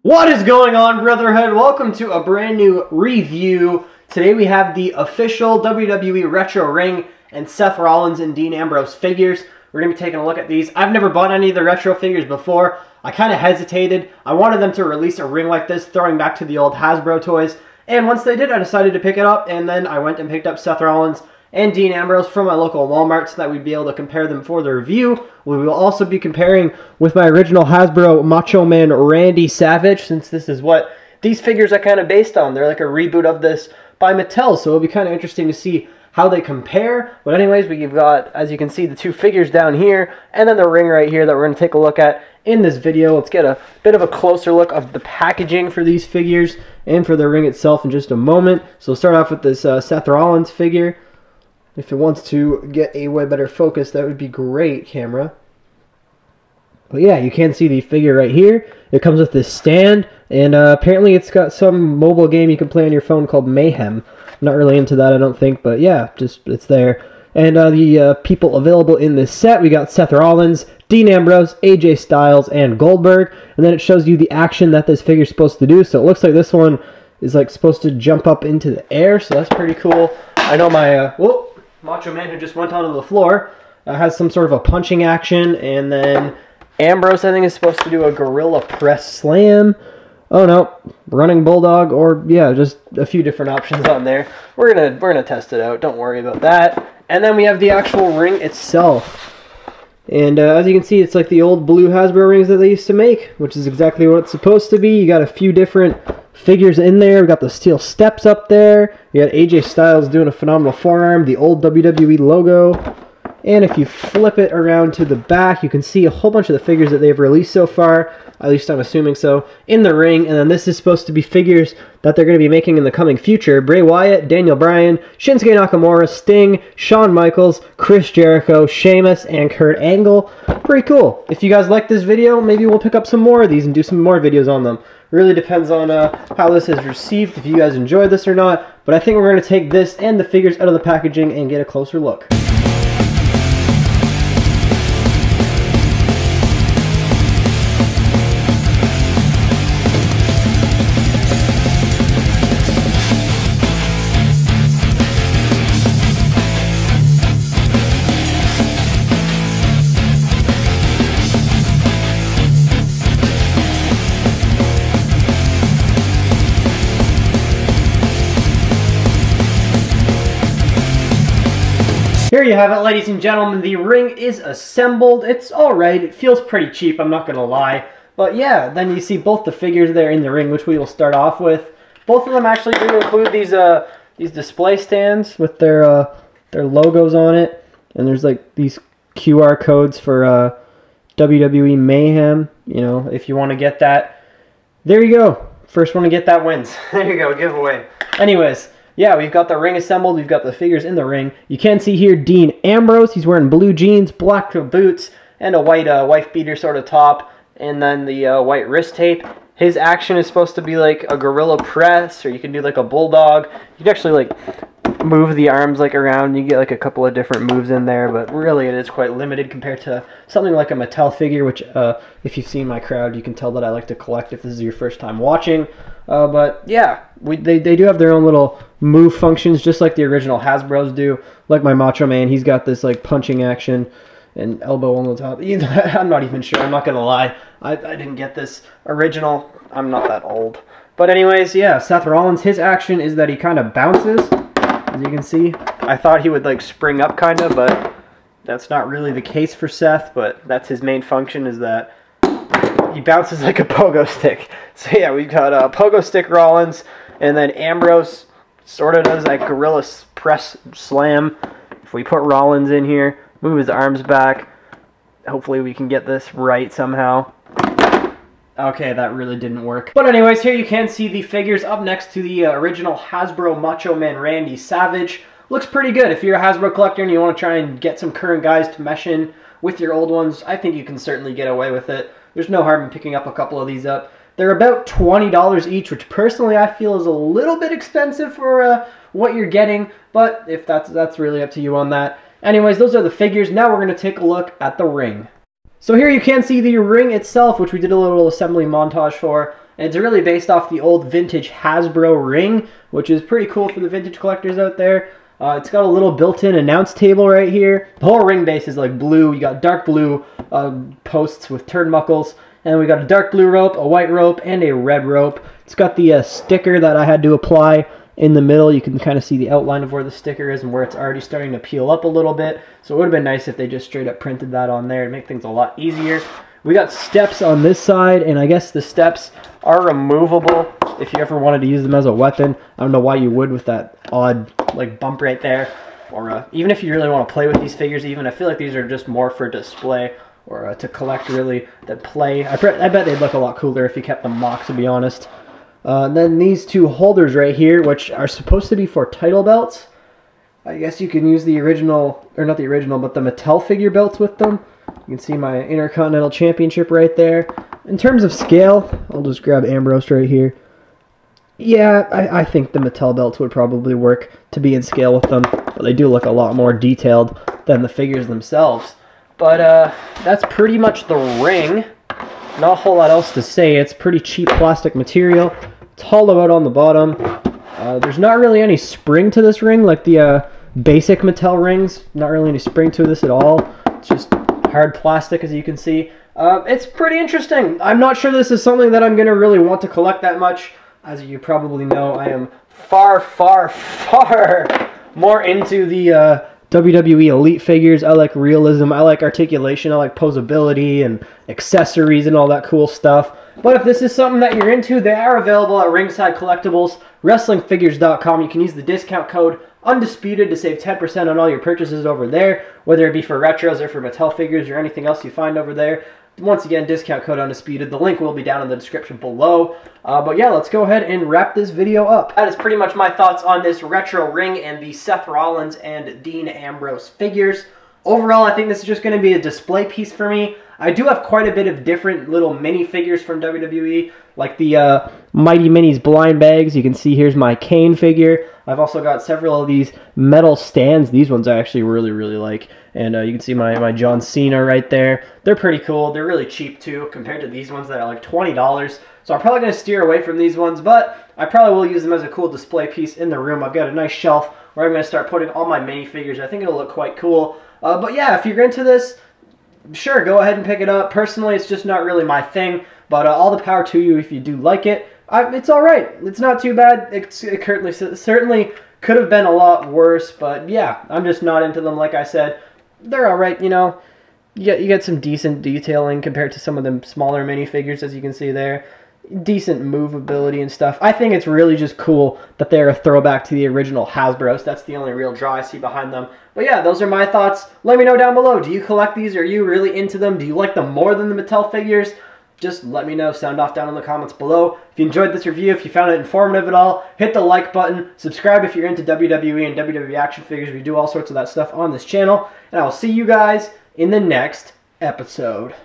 What is going on, Brotherhood? Welcome to a brand new review. Today we have the official WWE Retro Ring and Seth Rollins and Dean Ambrose figures. We're going to be taking a look at these. I've never bought any of the retro figures before. I kind of hesitated. I wanted them to release a ring like this, throwing back to the old Hasbro toys. And once they did, I decided to pick it up, and then I went and picked up Seth Rollins and Dean Ambrose from my local Walmart so that we'd be able to compare them for the review. We will also be comparing with my original Hasbro Macho Man Randy Savage, since this is what these figures are kind of based on. They're like a reboot of this by Mattel, so it'll be kind of interesting to see how they compare. But anyways, we've got, as you can see, the two figures down here, and then the ring right here that we're going to take a look at in this video. Let's get a bit of a closer look of the packaging for these figures and for the ring itself in just a moment. So we'll start off with this Seth Rollins figure. If it wants to get a way better focus, that would be great, camera. But yeah, you can see the figure right here. It comes with this stand, and apparently it's got some mobile game you can play on your phone called Mayhem. I'm not really into that, I don't think, but yeah, just it's there. And the people available in this set, we got Seth Rollins, Dean Ambrose, AJ Styles, and Goldberg. And then it shows you the action that this figure is supposed to do. So it looks like this one is like supposed to jump up into the air, so that's pretty cool. I know my Macho Man, who just went onto the floor, has some sort of a punching action, and then Ambrose, I think, is supposed to do a gorilla press slam. Oh no, running bulldog, or yeah, just a few different options on there. We're gonna test it out. Don't worry about that. And then we have the actual ring itself, and as you can see, it's like the old blue Hasbro rings that they used to make, which is exactly what it's supposed to be. You got a few different figures in there. We got the steel steps up there. You got AJ Styles doing a phenomenal forearm, the old WWE logo. And if you flip it around to the back, you can see a whole bunch of the figures that they've released so far, at least I'm assuming so, in the ring. And then this is supposed to be figures that they're going to be making in the coming future. Bray Wyatt, Daniel Bryan, Shinsuke Nakamura, Sting, Shawn Michaels, Chris Jericho, Sheamus, and Kurt Angle. Pretty cool. If you guys like this video, maybe we'll pick up some more of these and do some more videos on them. Really depends on how this is received, if you guys enjoyed this or not. But I think we're going to take this and the figures out of the packaging and get a closer look. Here you have it, ladies and gentlemen. The ring is assembled. It's alright. It feels pretty cheap, I'm not going to lie. But yeah, then you see both the figures there in the ring, which we will start off with. Both of them actually do include these display stands with their logos on it. And there's like these QR codes for WWE Mayhem, you know, if you want to get that. There you go. First one to get that wins. There you go, giveaway. Anyways, yeah, we've got the ring assembled. We've got the figures in the ring. You can see here Dean Ambrose. He's wearing blue jeans, black boots, and a white wife beater sort of top, and then the white wrist tape. His action is supposed to be like a gorilla press, or you can do like a bulldog. You can actually like move the arms like around. You get like a couple of different moves in there, but really it is quite limited compared to something like a Mattel figure, which if you've seen my crowd, you can tell that I like to collect if this is your first time watching. But yeah, they do have their own little move functions, just like the original Hasbros do. Like my Macho Man, he's got this like punching action and elbow on the top. I'm not even sure, I'm not gonna lie. I didn't get this original. I'm not that old. But anyways, yeah, Seth Rollins, his action is that he kind of bounces, as you can see. I thought he would like spring up kind of, but that's not really the case for Seth. But that's his main function, is that he bounces like a pogo stick. So yeah, we've got pogo stick Rollins, and then Ambrose sort of does that gorilla press slam. If we put Rollins in here, move his arms back, hopefully we can get this right somehow. Okay, that really didn't work. But anyways, here you can see the figures up next to the original Hasbro Macho Man Randy Savage. Looks pretty good. If you're a Hasbro collector and you want to try and get some current guys to mesh in with your old ones, I think you can certainly get away with it. There's no harm in picking up a couple of these up. They're about $20 each, which personally I feel is a little bit expensive for what you're getting, but if that's really up to you on that. Anyways, those are the figures. Now we're going to take a look at the ring. So here you can see the ring itself, which we did a little assembly montage for. And it's really based off the old vintage Hasbro ring, which is pretty cool for the vintage collectors out there. It's got a little built-in announce table right here. The whole ring base is like blue. You got dark blue posts with turnbuckles. And we got a dark blue rope, a white rope, and a red rope. It's got the sticker that I had to apply in the middle. You can kind of see the outline of where the sticker is and where it's already starting to peel up a little bit. So it would have been nice if they just straight up printed that on there and make things a lot easier. We got steps on this side, and I guess the steps are removable if you ever wanted to use them as a weapon. I don't know why you would with that odd like bump right there. Or even if you really want to play with these figures, even I feel like these are just more for display or to collect really than play. I bet they'd look a lot cooler if you kept them mock, to be honest. And then these two holders right here, which are supposed to be for title belts. I guess you can use the original, or not the original, but the Mattel figure belts with them. You can see my Intercontinental Championship right there. In terms of scale, I'll just grab Ambrose right here. Yeah, I think the Mattel belts would probably work to be in scale with them, but they do look a lot more detailed than the figures themselves. But that's pretty much the ring. Not a whole lot else to say. It's pretty cheap plastic material. It's hollowed out on the bottom. There's not really any spring to this ring like the basic Mattel rings. Not really any spring to this at all. It's just hard plastic, as you can see. It's pretty interesting. I'm not sure this is something that I'm going to really want to collect that much. As you probably know, I am far, far, far more into the WWE Elite figures. I like realism, I like articulation, I like posability and accessories and all that cool stuff. But if this is something that you're into, they are available at Ringside Collectibles, WrestlingFigures.com. You can use the discount code Undisputed to save 10% on all your purchases over there, whether it be for retros or for Mattel figures or anything else you find over there. Once again, discount code Undisputed. The link will be down in the description below. But yeah, let's go ahead and wrap this video up. That is pretty much my thoughts on this retro ring and the Seth Rollins and Dean Ambrose figures. Overall, I think this is just going to be a display piece for me. I do have quite a bit of different little mini figures from WWE, like the Mighty Minis blind bags. You can see here's my Kane figure. I've also got several of these metal stands. These ones I actually really, really like. And you can see my John Cena right there. They're pretty cool. They're really cheap too compared to these ones that are like $20. So I'm probably going to steer away from these ones, but I probably will use them as a cool display piece in the room. I've got a nice shelf where I'm going to start putting all my minifigures. I think it'll look quite cool. But yeah, if you're into this, sure, go ahead and pick it up. Personally, it's just not really my thing, but all the power to you if you do like it. It's alright. It's not too bad. It certainly could have been a lot worse, but yeah, I'm just not into them, like I said. They're alright, you know. You get some decent detailing compared to some of the smaller minifigures, as you can see there. Decent movability and stuff. I think it's really just cool that they're a throwback to the original Hasbros. That's the only real draw I see behind them. But yeah, those are my thoughts. Let me know down below. Do you collect these? Are you really into them? Do you like them more than the Mattel figures? Just let me know. Sound off down in the comments below. If you enjoyed this review, if you found it informative at all, hit the like button. Subscribe if you're into WWE and WWE action figures. We do all sorts of that stuff on this channel. And I will see you guys in the next episode.